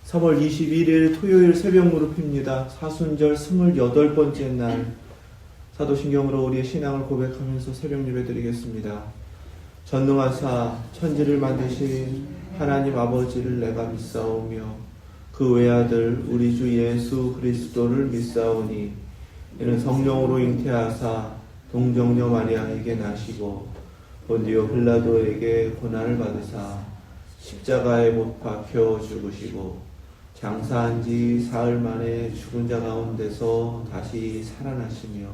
3월 21일 토요일 새벽 무릎입니다. 사순절 28번째 날 사도신경으로 우리의 신앙을 고백하면서 새벽 예배 드리겠습니다. 전능하사 천지를 만드신 하나님 아버지를 내가 믿사오며 그 외아들 우리 주 예수 그리스도를 믿사오니 이는 성령으로 잉태하사 동정녀 마리아에게 나시고 본디오 빌라도에게 고난을 받으사 십자가에 못 박혀 죽으시고 장사한 지 사흘 만에 죽은 자 가운데서 다시 살아나시며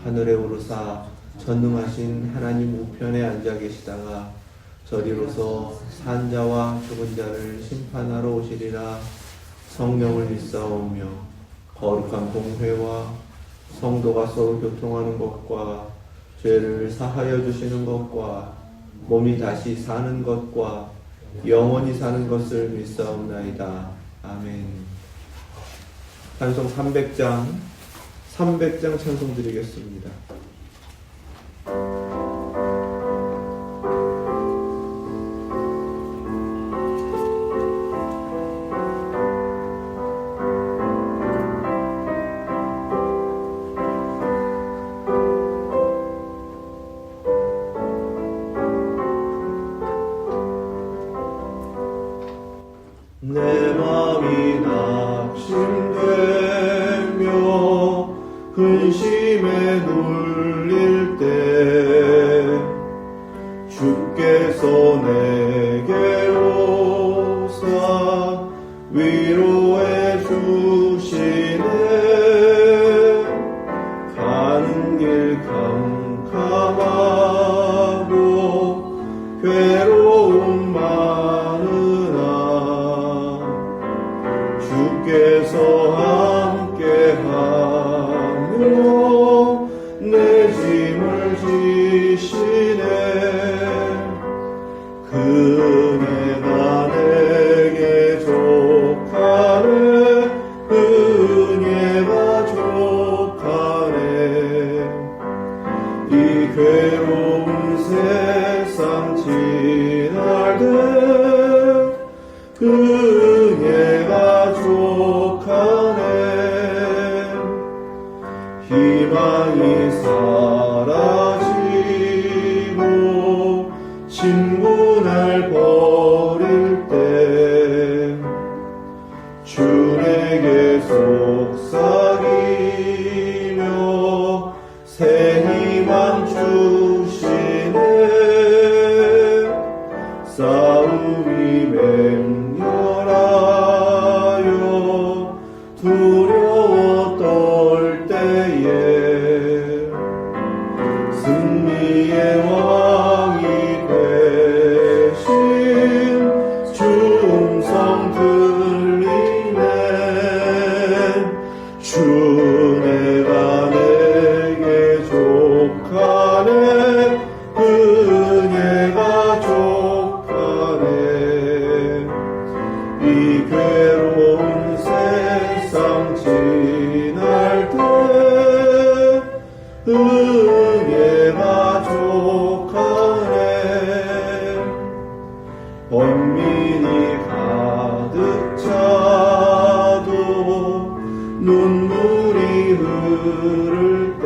하늘에 오르사 전능하신 하나님 우편에 앉아 계시다가 저리로서 산 자와 죽은 자를 심판하러 오시리라. 성령을 믿사오며 거룩한 공회와 성도가 서로 교통하는 것과 죄를 사하여 주시는 것과 몸이 다시 사는 것과 영원히 사는 것을 믿사옵나이다. 아멘. 찬송 300장 찬송 드리겠습니다. 내 마음이 낙심되며 근심에 눌릴 때 주께서 내게 오사 위로해 주시네. 가는 길 캄캄하고 괴로움 많으나 주께서 함께하며 내 짐을 지시네. 그네가 내게 족하네. 그네가 족하네. 이 괴로운 세상 지날 때 그네가 족하네. 희망이 사라지고 친구 날 버릴 때 주 내게 속삭이며 새 희망 주시네. 싸움이 맹렬하여 두려워 떨 때에 승리의 왕이 되신 주 음성 들리네. 주 내가 내게 족하네. 그네가 족하네. 이 괴로운 세상 지날 때 은혜가 족하네. 번민이 가득 차도 눈물이 흐를 때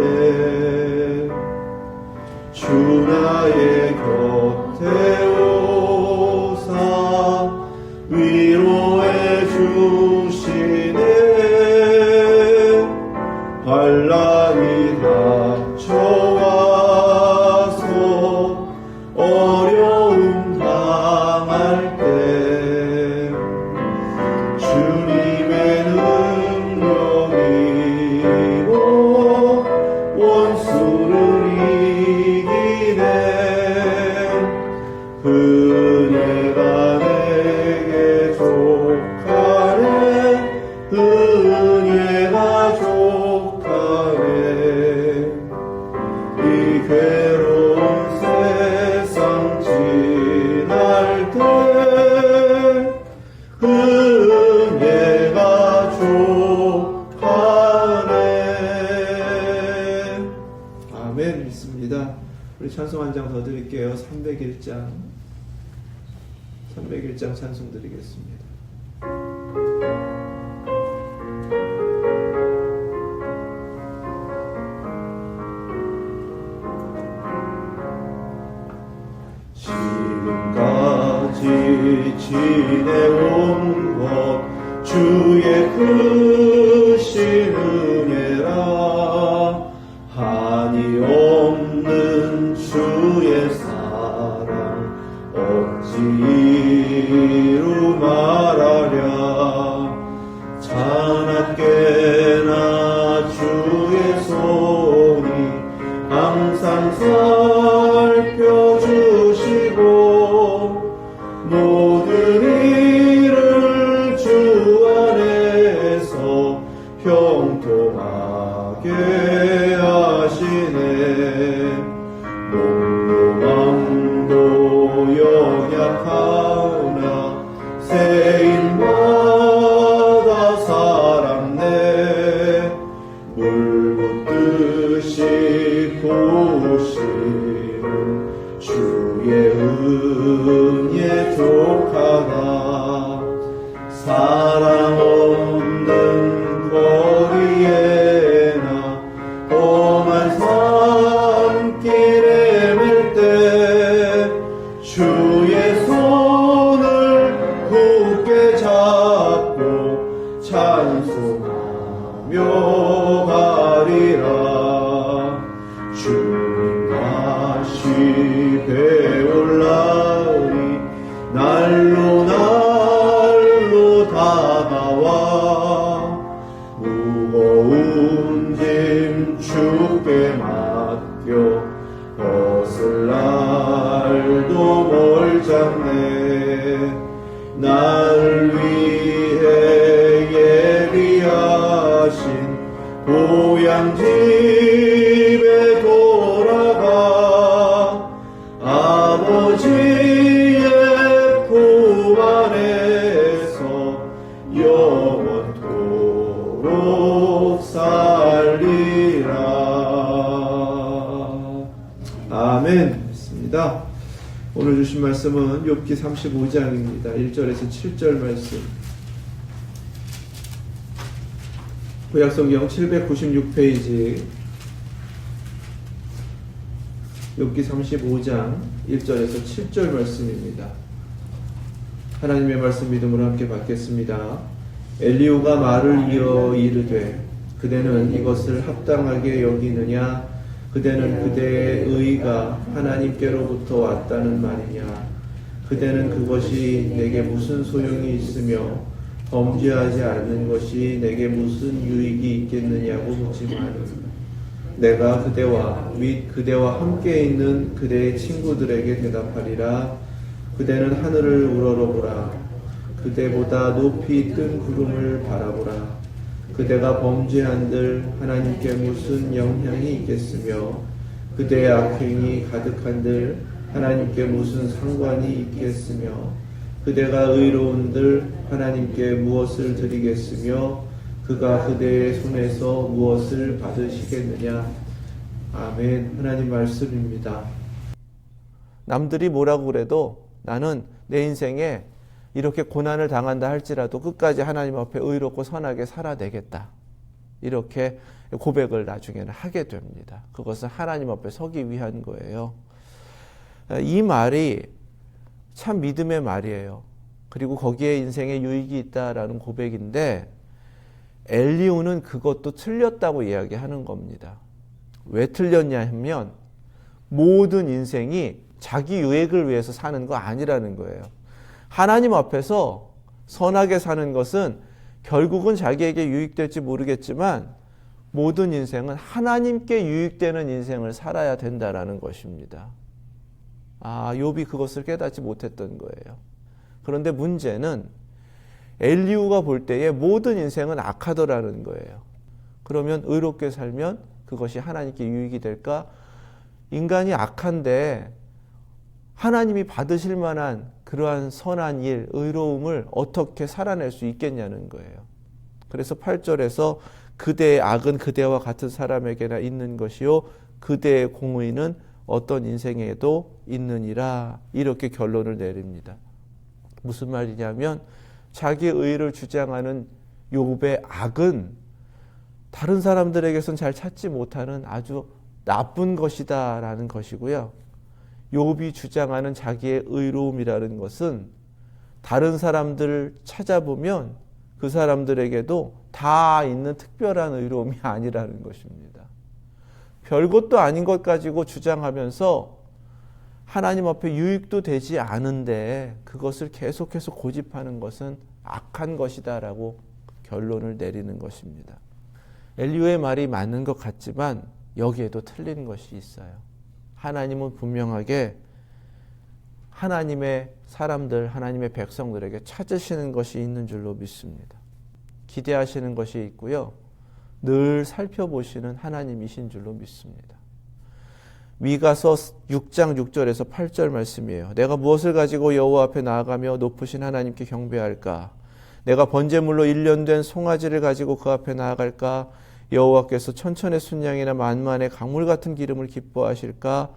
주 나의 곁에 오사 위로해 주시네. 환난이 닥쳐와서 어려움 당할 때 주님의 능력이고 원수를 이기네. 그네가 내게 족하네. 은혜가 족하네. 이 괴로운 세상 지날 때 은혜가 족하네. 아멘. 믿습니다. 우리 찬송 한 장 더 드릴게요. 301장 찬송 드리겠습니다. 지내온 것 주의 크신 은혜라. 한이 없는 주의 사랑 어찌 이루 말하랴. 자나깨나 주의 손이 항상 살펴주시고 모든 일을 주 안에서 형통하게 하시네. 몸도 마음도 연약하나 세인마다 살았네. 물 붓듯이 부으시는 주의 은혜 족하다. 사랑 없는 거리에나 험한 산길에 맬 때 주의 손을 굳게 잡고 찬송하며 가리라. 주님 다시 배울라니 날로 날로 다가와. 무거운 짐 주께 맡겨 벗을 날도 멀잖네. 날 위해 예비하신 고향 집에 돌아가 아버지의 품 안에서 영원토록 살리라. 아멘. 했습니다. 오늘 주신 말씀은 욥기 35장입니다. 1절에서 7절 말씀. 구약성경 796페이지 욥기 35장 1절에서 7절 말씀입니다. 하나님의 말씀 믿음으로 함께 받겠습니다. 엘리후가 말을 이어 이르되 그대는 이것을 합당하게 여기느냐? 그대는 그대의 의가 하나님께로부터 왔다는 말이냐? 그대는 그것이 내게 무슨 소용이 있으며 범죄하지 않는 것이 내게 무슨 유익이 있겠느냐고 묻지만 내가 그대와 및 그대와 함께 있는 그대의 친구들에게 대답하리라. 그대는 하늘을 우러러보라. 그대보다 높이 뜬 구름을 바라보라. 그대가 범죄한들 하나님께 무슨 영향이 있겠으며 그대의 악행이 가득한들 하나님께 무슨 상관이 있겠으며 그대가 의로운들 하나님께 무엇을 드리겠으며 그가 그대의 손에서 무엇을 받으시겠느냐. 아멘. 하나님 말씀입니다. 남들이 뭐라고 그래도 나는 내 인생에 이렇게 고난을 당한다 할지라도 끝까지 하나님 앞에 의롭고 선하게 살아내겠다. 이렇게 고백을 나중에는 하게 됩니다. 그것은 하나님 앞에 서기 위한 거예요. 이 말이 참 믿음의 말이에요. 그리고 거기에 인생에 유익이 있다라는 고백인데 엘리후는 그것도 틀렸다고 이야기하는 겁니다. 왜 틀렸냐 하면 모든 인생이 자기 유익을 위해서 사는 거 아니라는 거예요. 하나님 앞에서 선하게 사는 것은 결국은 자기에게 유익될지 모르겠지만 모든 인생은 하나님께 유익되는 인생을 살아야 된다라는 것입니다. 욥이 그것을 깨닫지 못했던 거예요. 그런데 문제는 엘리후가 볼 때에 모든 인생은 악하더라는 거예요. 그러면 의롭게 살면 그것이 하나님께 유익이 될까? 인간이 악한데 하나님이 받으실 만한 그러한 선한 일, 의로움을 어떻게 살아낼 수 있겠냐는 거예요. 그래서 8절에서 그대의 악은 그대와 같은 사람에게나 있는 것이요 그대의 공의는 어떤 인생에도 있느니라. 이렇게 결론을 내립니다. 무슨 말이냐면 자기의 의를 주장하는 욥의 악은 다른 사람들에게선 잘 찾지 못하는 아주 나쁜 것이다 라는 것이고요. 욥이 주장하는 자기의 의로움이라는 것은 다른 사람들을 찾아보면 그 사람들에게도 다 있는 특별한 의로움이 아니라는 것입니다. 별것도 아닌 것 가지고 주장하면서 하나님 앞에 유익도 되지 않은데 그것을 계속해서 고집하는 것은 악한 것이다라고 결론을 내리는 것입니다. 엘리후의 말이 맞는 것 같지만 여기에도 틀린 것이 있어요. 하나님은 분명하게 하나님의 사람들, 하나님의 백성들에게 찾으시는 것이 있는 줄로 믿습니다. 기대하시는 것이 있고요. 늘 살펴보시는 하나님이신 줄로 믿습니다. 미가서 6장 6절에서 8절 말씀이에요. 내가 무엇을 가지고 여호와 앞에 나아가며 높으신 하나님께 경배할까? 내가 번제물로 1년 된 송아지를 가지고 그 앞에 나아갈까? 여호와께서 천천의 순양이나 만만의 강물 같은 기름을 기뻐하실까?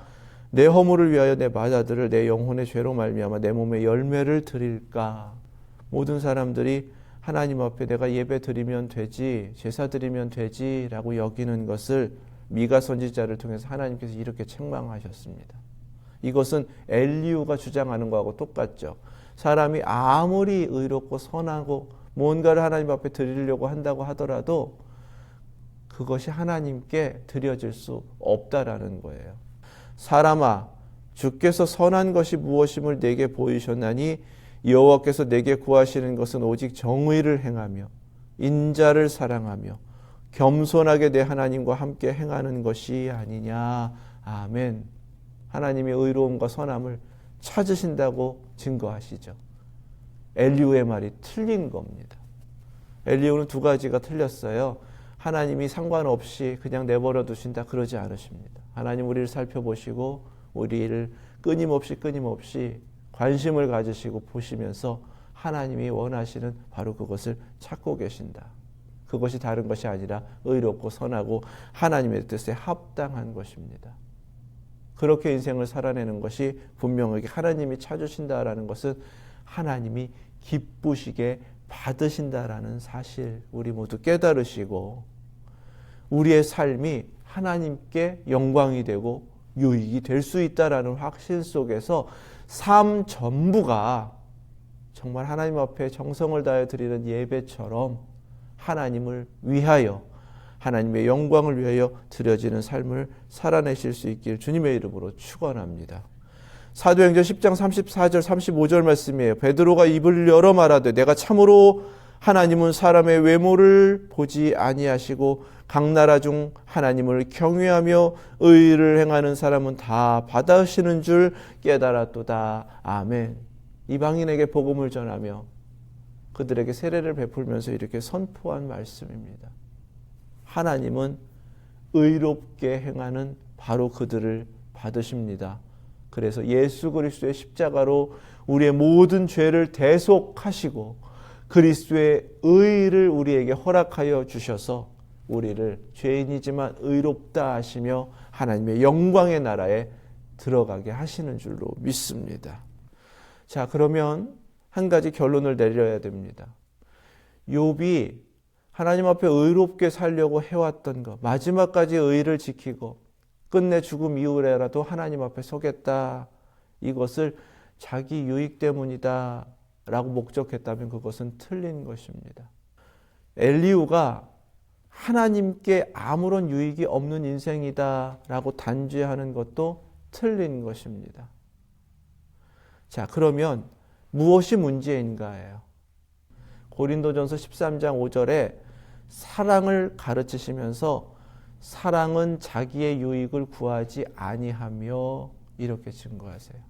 내 허물을 위하여 내 맏아들을 내 영혼의 죄로 말미암아 내 몸에 열매를 드릴까? 모든 사람들이 하나님 앞에 내가 예배 드리면 되지, 제사 드리면 되지라고 여기는 것을 미가 선지자를 통해서 하나님께서 이렇게 책망하셨습니다. 이것은 엘리후가 주장하는 것하고 똑같죠. 사람이 아무리 의롭고 선하고 뭔가를 하나님 앞에 드리려고 한다고 하더라도 그것이 하나님께 드려질 수 없다라는 거예요. 사람아, 주께서 선한 것이 무엇임을 내게 보이셨나니 여호와께서 내게 구하시는 것은 오직 정의를 행하며 인자를 사랑하며 겸손하게 내 하나님과 함께 행하는 것이 아니냐. 아멘. 하나님의 의로움과 선함을 찾으신다고 증거하시죠. 엘리후의 말이 틀린 겁니다. 엘리후는 두 가지가 틀렸어요. 하나님이 상관없이 그냥 내버려 두신다 그러지 않으십니다. 하나님 우리를 살펴보시고 우리를 끊임없이 관심을 가지시고 보시면서 하나님이 원하시는 바로 그것을 찾고 계신다. 그것이 다른 것이 아니라 의롭고 선하고 하나님의 뜻에 합당한 것입니다. 그렇게 인생을 살아내는 것이 분명하게 하나님이 찾으신다라는 것은 하나님이 기쁘시게 받으신다라는 사실 우리 모두 깨달으시고 우리의 삶이 하나님께 영광이 되고 유익이 될 수 있다라는 확신 속에서 삶 전부가 정말 하나님 앞에 정성을 다해 드리는 예배처럼 하나님을 위하여 하나님의 영광을 위하여 드려지는 삶을 살아내실 수 있길 주님의 이름으로 축원합니다. 사도행전 10장 34절 35절 말씀이에요. 베드로가 입을 열어 말하되 내가 참으로 하나님은 사람의 외모를 보지 아니하시고 각 나라 중 하나님을 경외하며 의를 행하는 사람은 다 받으시는 줄 깨달았도다. 아멘. 이방인에게 복음을 전하며 그들에게 세례를 베풀면서 이렇게 선포한 말씀입니다. 하나님은 의롭게 행하는 바로 그들을 받으십니다. 그래서 예수 그리스도의 십자가로 우리의 모든 죄를 대속하시고 그리스도의 의를 우리에게 허락하여 주셔서 우리를 죄인이지만 의롭다 하시며 하나님의 영광의 나라에 들어가게 하시는 줄로 믿습니다. 자, 그러면 한 가지 결론을 내려야 됩니다. 욥이 하나님 앞에 의롭게 살려고 해왔던 것, 마지막까지 의를 지키고 끝내 죽음 이후에라도 하나님 앞에 서겠다. 이것을 자기 유익 때문이다 라고 목적했다면 그것은 틀린 것입니다. 엘리후가 하나님께 아무런 유익이 없는 인생이다 라고 단죄하는 것도 틀린 것입니다. 자, 그러면 무엇이 문제인가예요? 고린도전서 13장 5절에 사랑을 가르치시면서 사랑은 자기의 유익을 구하지 아니하며 이렇게 증거하세요.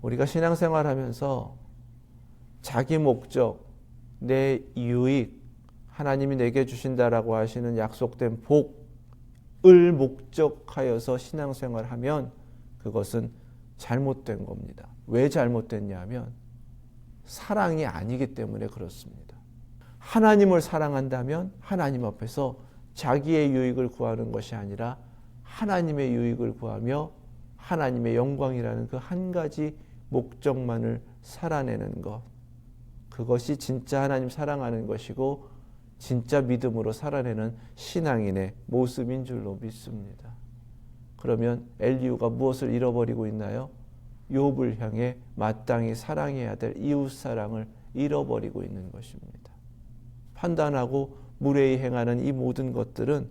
우리가 신앙생활하면서 자기 목적, 내 유익, 하나님이 내게 주신다라고 하시는 약속된 복을 목적하여서 신앙생활하면 그것은 잘못된 겁니다. 왜 잘못됐냐 하면 사랑이 아니기 때문에 그렇습니다. 하나님을 사랑한다면 하나님 앞에서 자기의 유익을 구하는 것이 아니라 하나님의 유익을 구하며 하나님의 영광이라는 그 한 가지 목적만을 살아내는 것, 그것이 진짜 하나님 사랑하는 것이고 진짜 믿음으로 살아내는 신앙인의 모습인 줄로 믿습니다. 그러면 엘리후가 무엇을 잃어버리고 있나요? 욥을 향해 마땅히 사랑해야 될 이웃 사랑을 잃어버리고 있는 것입니다. 판단하고 무례히 행하는 이 모든 것들은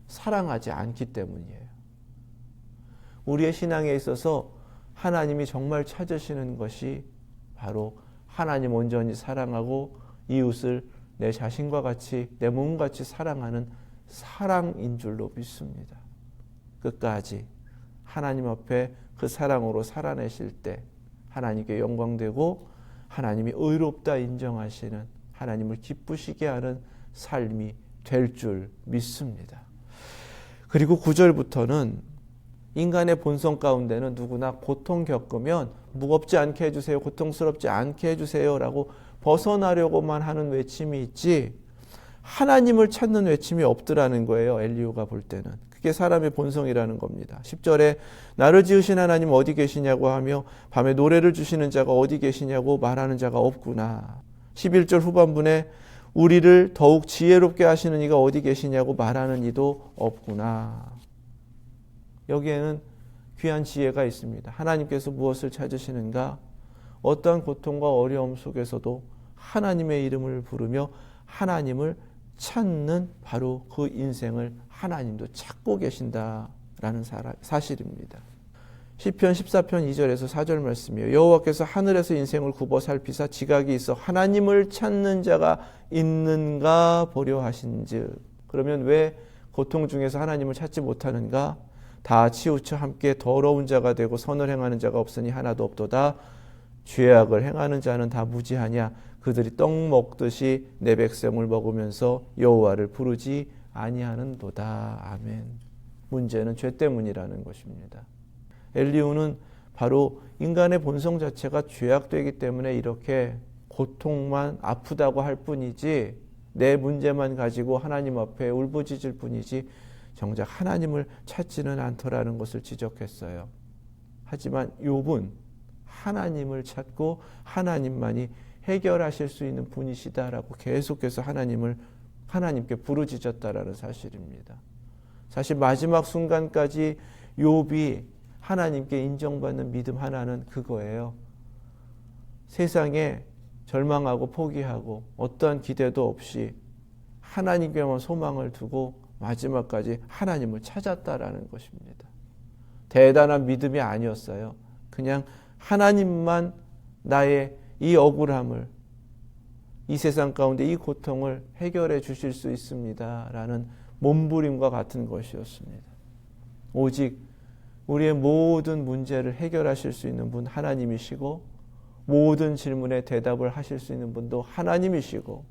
사랑하지 않기 때문이에요. 우리의 신앙에 있어서 하나님이 정말 찾으시는 것이 바로 하나님 온전히 사랑하고 이웃을 내 자신과 같이 내 몸같이 사랑하는 사랑인 줄로 믿습니다. 끝까지 하나님 앞에 그 사랑으로 살아내실 때 하나님께 영광되고 하나님이 의롭다 인정하시는, 하나님을 기쁘시게 하는 삶이 될 줄 믿습니다. 그리고 9절부터는 인간의 본성 가운데는 누구나 고통 겪으면 무겁지 않게 해주세요, 고통스럽지 않게 해주세요 라고 벗어나려고만 하는 외침이 있지 하나님을 찾는 외침이 없더라는 거예요. 엘리후가 볼 때는. 그게 사람의 본성이라는 겁니다. 10절에 나를 지으신 하나님 어디 계시냐고 하며 밤에 노래를 주시는 자가 어디 계시냐고 말하는 자가 없구나. 11절 후반부에 우리를 더욱 지혜롭게 하시는 이가 어디 계시냐고 말하는 이도 없구나. 여기에는 귀한 지혜가 있습니다. 하나님께서 무엇을 찾으시는가? 어떠한 고통과 어려움 속에서도 하나님의 이름을 부르며 하나님을 찾는 바로 그 인생을 하나님도 찾고 계신다라는 사실입니다. 시편 14편 2절에서 4절 말씀이에요. 여호와께서 하늘에서 인생을 굽어 살피사 지각이 있어 하나님을 찾는 자가 있는가 보려 하신즉. 그러면 왜 고통 중에서 하나님을 찾지 못하는가? 다 치우쳐 함께 더러운 자가 되고 선을 행하는 자가 없으니 하나도 없도다. 죄악을 행하는 자는 다 무지하냐? 그들이 떡 먹듯이 내 백성을 먹으면서 여호와를 부르지 아니하는도다. 아멘. 문제는 죄 때문이라는 것입니다. 엘리후는 바로 인간의 본성 자체가 죄악되기 때문에 이렇게 고통만 아프다고 할 뿐이지 내 문제만 가지고 하나님 앞에 울부짖을 뿐이지 정작 하나님을 찾지는 않더라는 것을 지적했어요. 하지만 욥은 하나님을 찾고 하나님만이 해결하실 수 있는 분이시다라고 계속해서 하나님께 부르짖었다라는 사실입니다. 사실 마지막 순간까지 욥이 하나님께 인정받는 믿음 하나는 그거예요. 세상에 절망하고 포기하고 어떠한 기대도 없이 하나님께만 소망을 두고 마지막까지 하나님을 찾았다라는 것입니다. 대단한 믿음이 아니었어요. 그냥 하나님만 나의 이 억울함을, 이 세상 가운데 이 고통을 해결해 주실 수 있습니다 라는 몸부림과 같은 것이었습니다. 오직 우리의 모든 문제를 해결하실 수 있는 분 하나님이시고 모든 질문에 대답을 하실 수 있는 분도 하나님이시고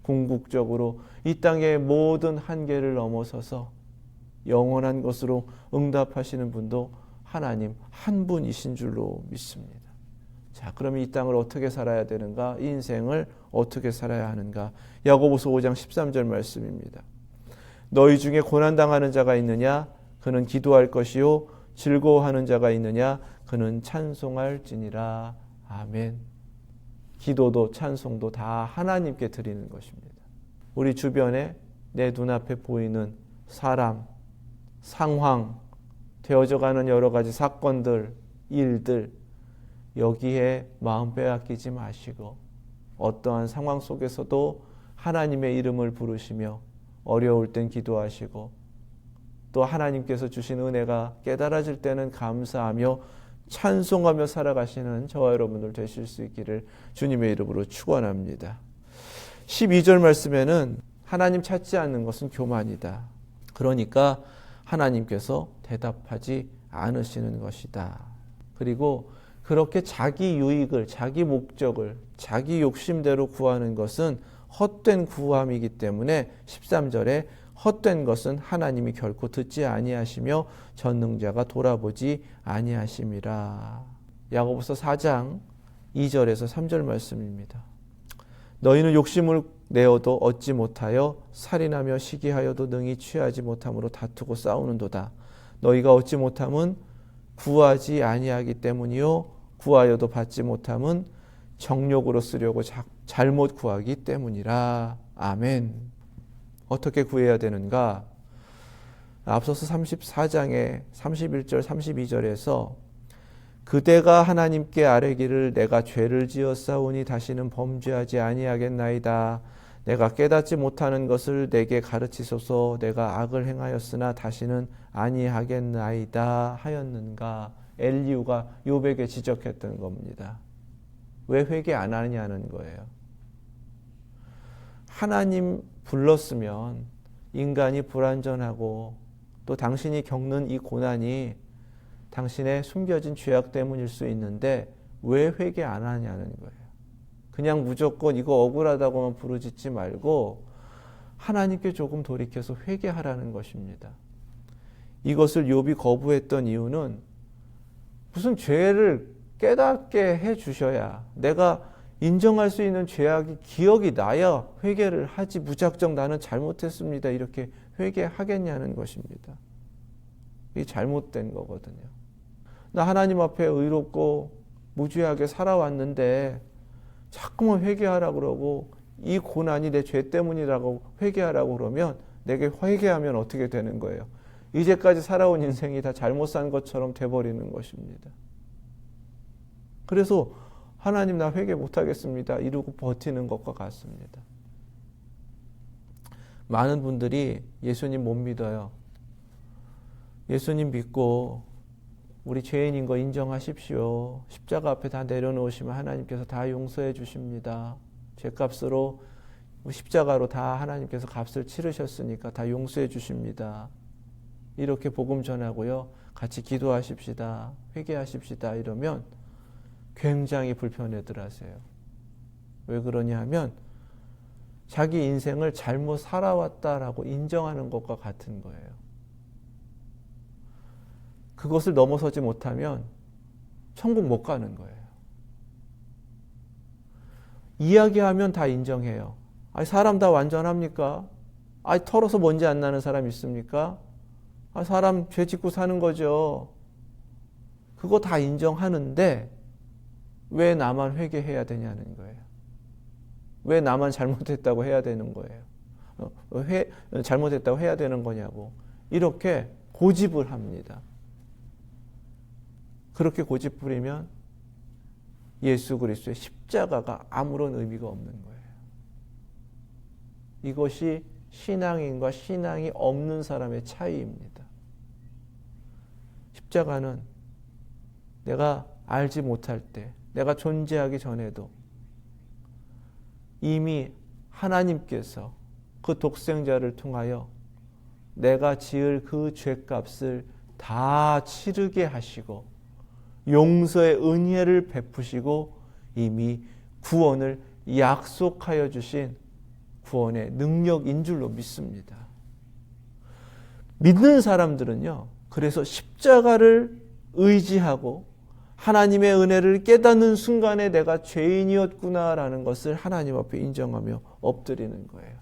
궁극적으로 이 땅의 모든 한계를 넘어서서 영원한 것으로 응답하시는 분도 하나님 한 분이신 줄로 믿습니다. 자, 그러면 이 땅을 어떻게 살아야 되는가? 이 인생을 어떻게 살아야 하는가? 야고보서 5장 13절 말씀입니다. 너희 중에 고난당하는 자가 있느냐? 그는 기도할 것이요 즐거워하는 자가 있느냐? 그는 찬송할지니라. 아멘. 기도도 찬송도 다 하나님께 드리는 것입니다. 우리 주변에 내 눈앞에 보이는 사람, 상황, 되어져가는 여러 가지 사건들, 일들, 여기에 마음 빼앗기지 마시고 어떠한 상황 속에서도 하나님의 이름을 부르시며 어려울 땐 기도하시고 또 하나님께서 주신 은혜가 깨달아질 때는 감사하며 찬송하며 살아가시는 저와 여러분들 되실 수 있기를 주님의 이름으로 축원합니다. 12절 말씀에는 하나님 찾지 않는 것은 교만이다. 그러니까 하나님께서 대답하지 않으시는 것이다. 그리고 그렇게 자기 유익을, 자기 목적을, 자기 욕심대로 구하는 것은 헛된 구함이기 때문에 13절에 헛된 것은 하나님이 결코 듣지 아니하시며 전능자가 돌아보지 아니하심이라. 야고보서 4장 2절에서 3절 말씀입니다. 너희는 욕심을 내어도 얻지 못하여 살인하며 시기하여도 능히 취하지 못함으로 다투고 싸우는도다. 너희가 얻지 못함은 구하지 아니하기 때문이요 구하여도 받지 못함은 정욕으로 쓰려고 잘못 구하기 때문이라. 아멘. 어떻게 구해야 되는가? 앞서서 34장의 31절 32절에서 그대가 하나님께 아뢰기를 내가 죄를 지었사오니 다시는 범죄하지 아니하겠나이다. 내가 깨닫지 못하는 것을 내게 가르치소서. 내가 악을 행하였으나 다시는 아니하겠나이다 하였는가. 엘리후가 욥에게 지적했던 겁니다. 왜 회개 안 하냐는 거예요. 하나님 불렀으면 인간이 불완전하고 또 당신이 겪는 이 고난이 당신의 숨겨진 죄악 때문일 수 있는데 왜 회개 안 하냐는 거예요. 그냥 무조건 이거 억울하다고만 부르짖지 말고 하나님께 조금 돌이켜서 회개하라는 것입니다. 이것을 욥이 거부했던 이유는 무슨 죄를 깨닫게 해 주셔야, 내가 인정할 수 있는 죄악이 기억이 나야 회개를 하지, 무작정 나는 잘못했습니다 이렇게 회개하겠냐는 것입니다. 이게 잘못된 거거든요. 나 하나님 앞에 의롭고 무죄하게 살아왔는데 자꾸만 회개하라고 그러고 이 고난이 내 죄 때문이라고 회개하라고 그러면 내게 회개하면 어떻게 되는 거예요? 이제까지 살아온 인생이 다 잘못 산 것처럼 돼버리는 것입니다. 그래서 하나님 나 회개 못하겠습니다 이러고 버티는 것과 같습니다. 많은 분들이 예수님 못 믿어요. 예수님 믿고 우리 죄인인 거 인정하십시오. 십자가 앞에 다 내려놓으시면 하나님께서 다 용서해 주십니다. 죄값으로 십자가로 다 하나님께서 값을 치르셨으니까 다 용서해 주십니다. 이렇게 복음 전하고요. 같이 기도하십시다. 회개하십시다. 이러면 굉장히 불편해들 하세요. 왜 그러냐 하면 자기 인생을 잘못 살아왔다라고 인정하는 것과 같은 거예요. 그것을 넘어서지 못하면 천국 못 가는 거예요. 이야기하면 다 인정해요. 아니, 사람 다 완전합니까? 아니, 털어서 먼지 안 나는 사람 있습니까? 아, 사람 죄 짓고 사는 거죠. 그거 다 인정하는데 왜 나만 회개해야 되냐는 거예요. 왜 나만 잘못했다고 해야 되는 거예요. 잘못했다고 해야 되는 거냐고. 이렇게 고집을 합니다. 그렇게 고집 부리면 예수 그리스도의 십자가가 아무런 의미가 없는 거예요. 이것이 신앙인과 신앙이 없는 사람의 차이입니다. 십자가는 내가 알지 못할 때, 내가 존재하기 전에도 이미 하나님께서 그 독생자를 통하여 내가 지을 그 죄값을 다 치르게 하시고 용서의 은혜를 베푸시고 이미 구원을 약속하여 주신 구원의 능력인 줄로 믿습니다. 믿는 사람들은요, 그래서 십자가를 의지하고 하나님의 은혜를 깨닫는 순간에 내가 죄인이었구나라는 것을 하나님 앞에 인정하며 엎드리는 거예요.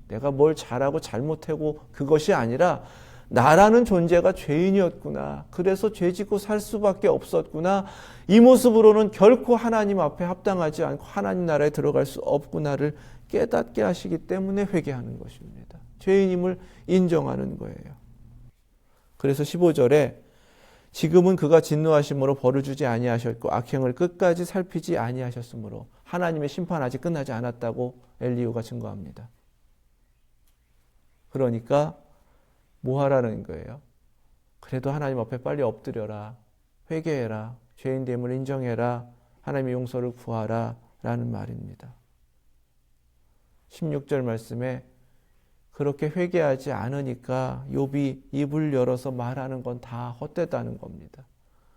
내가 뭘 잘하고 잘못하고 그것이 아니라 나라는 존재가 죄인이었구나. 그래서 죄 짓고 살 수밖에 없었구나. 이 모습으로는 결코 하나님 앞에 합당하지 않고 하나님 나라에 들어갈 수 없구나를 깨닫게 하시기 때문에 회개하는 것입니다. 죄인임을 인정하는 거예요. 그래서 15절에 지금은 그가 진노하심으로 벌을 주지 아니하셨고 악행을 끝까지 살피지 아니하셨으므로 하나님의 심판 아직 끝나지 않았다고 엘리후가 증거합니다. 그러니까 뭐 하라는 거예요? 그래도 하나님 앞에 빨리 엎드려라. 회개해라. 죄인됨을 인정해라. 하나님의 용서를 구하라. 라는 말입니다. 16절 말씀에 그렇게 회개하지 않으니까 욥이 입을 열어서 말하는 건 다 헛되다는 겁니다.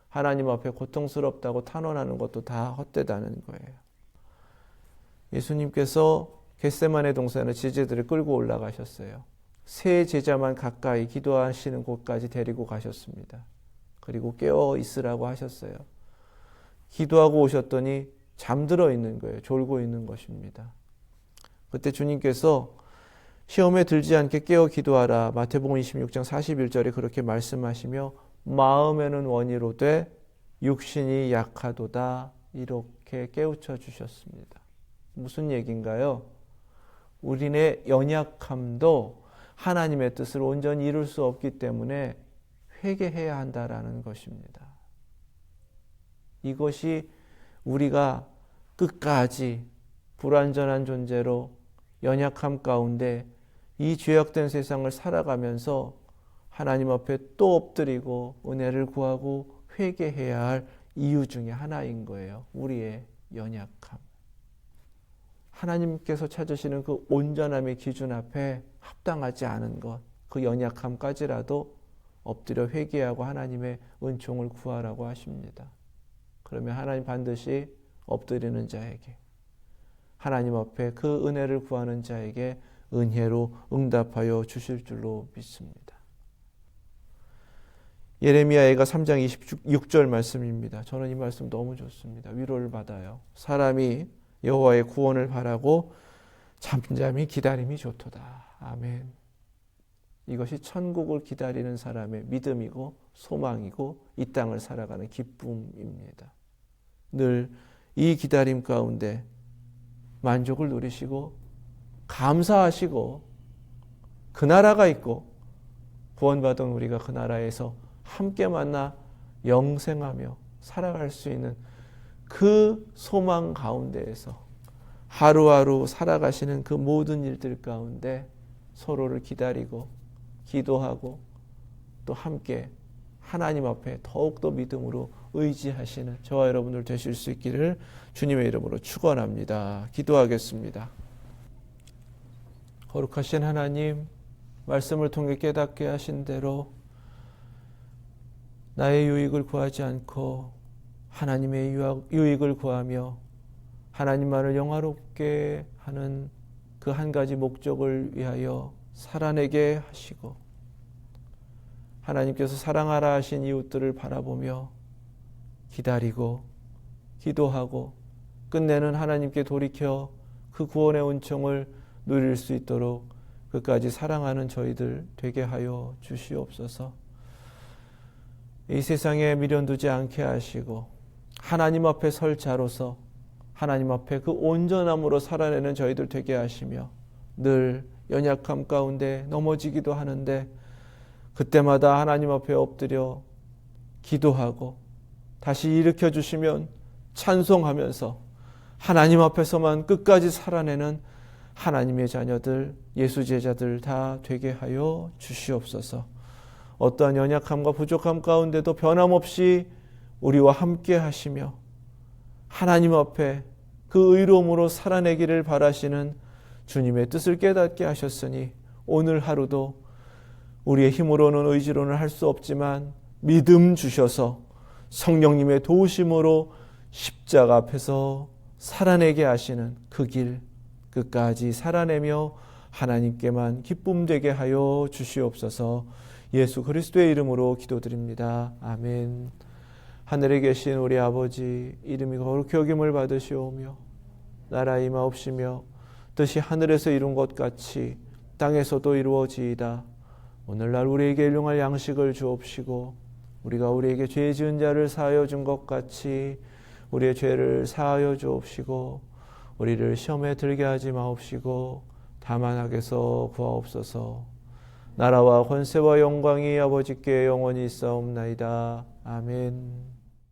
하나님 앞에 고통스럽다고 탄원하는 것도 다 헛되다는 거예요. 예수님께서 겟세마네 동산에 제자들을 끌고 올라가셨어요. 세 제자만 가까이 기도하시는 곳까지 데리고 가셨습니다. 그리고 깨어 있으라고 하셨어요. 기도하고 오셨더니 잠들어 있는 거예요. 졸고 있는 것입니다. 그때 주님께서 시험에 들지 않게 깨어 기도하라. 마태복음 26장 41절에 그렇게 말씀하시며 마음에는 원이로되 육신이 약하도다 이렇게 깨우쳐 주셨습니다. 무슨 얘기인가요? 우리의 연약함도 하나님의 뜻을 온전히 이룰 수 없기 때문에 회개해야 한다라는 것입니다. 이것이 우리가 끝까지 불완전한 존재로 연약함 가운데 이 죄악된 세상을 살아가면서 하나님 앞에 또 엎드리고 은혜를 구하고 회개해야 할 이유 중에 하나인 거예요. 우리의 연약함. 하나님께서 찾으시는 그 온전함의 기준 앞에 합당하지 않은 것, 그 연약함까지라도 엎드려 회개하고 하나님의 은총을 구하라고 하십니다. 그러면 하나님 반드시 엎드리는 자에게, 하나님 앞에 그 은혜를 구하는 자에게 은혜로 응답하여 주실 줄로 믿습니다. 예레미야가 3장 26절 말씀입니다. 저는 이 말씀 너무 좋습니다. 위로를 받아요. 사람이 여호와의 구원을 바라고 잠잠히 기다림이 좋도다. 아멘. 이것이 천국을 기다리는 사람의 믿음이고 소망이고 이 땅을 살아가는 기쁨입니다. 늘 이 기다림 가운데 만족을 누리시고 감사하시고 그 나라가 있고 구원받은 우리가 그 나라에서 함께 만나 영생하며 살아갈 수 있는 그 소망 가운데에서 하루하루 살아가시는 그 모든 일들 가운데 서로를 기다리고 기도하고 또 함께 하나님 앞에 더욱더 믿음으로 의지하시는 저와 여러분들 되실 수 있기를 주님의 이름으로 축원합니다. 기도하겠습니다. 거룩하신 하나님, 말씀을 통해 깨닫게 하신 대로 나의 유익을 구하지 않고 하나님의 유익을 구하며 하나님만을 영화롭게 하는 그 한 가지 목적을 위하여 살아내게 하시고 하나님께서 사랑하라 하신 이웃들을 바라보며 기다리고 기도하고 끝내는 하나님께 돌이켜 그 구원의 은총을 누릴 수 있도록 끝까지 사랑하는 저희들 되게 하여 주시옵소서. 이 세상에 미련두지 않게 하시고 하나님 앞에 설 자로서 하나님 앞에 그 온전함으로 살아내는 저희들 되게 하시며 늘 연약함 가운데 넘어지기도 하는데 그때마다 하나님 앞에 엎드려 기도하고 다시 일으켜 주시면 찬송하면서 하나님 앞에서만 끝까지 살아내는 하나님의 자녀들, 예수 제자들 다 되게 하여 주시옵소서. 어떠한 연약함과 부족함 가운데도 변함없이 우리와 함께 하시며 하나님 앞에 그 의로움으로 살아내기를 바라시는 주님의 뜻을 깨닫게 하셨으니 오늘 하루도 우리의 힘으로는 의지로는 할 수 없지만 믿음 주셔서 성령님의 도우심으로 십자가 앞에서 살아내게 하시는 그 길 끝까지 살아내며 하나님께만 기쁨 되게 하여 주시옵소서. 예수 그리스도의 이름으로 기도드립니다. 아멘. 하늘에 계신 우리 아버지, 이름이 거룩히 여김을 받으시오며 나라 임하옵시며 뜻이 하늘에서 이룬 것 같이 땅에서도 이루어지이다. 오늘날 우리에게 일용할 양식을 주옵시고 우리가 우리에게 죄 지은 자를 사하여 준 것 같이 우리의 죄를 사하여 주옵시고 우리를 시험에 들게 하지 마옵시고 다만 악에서 구하옵소서. 나라와 권세와 영광이 아버지께 영원히 있사옵나이다. 아멘.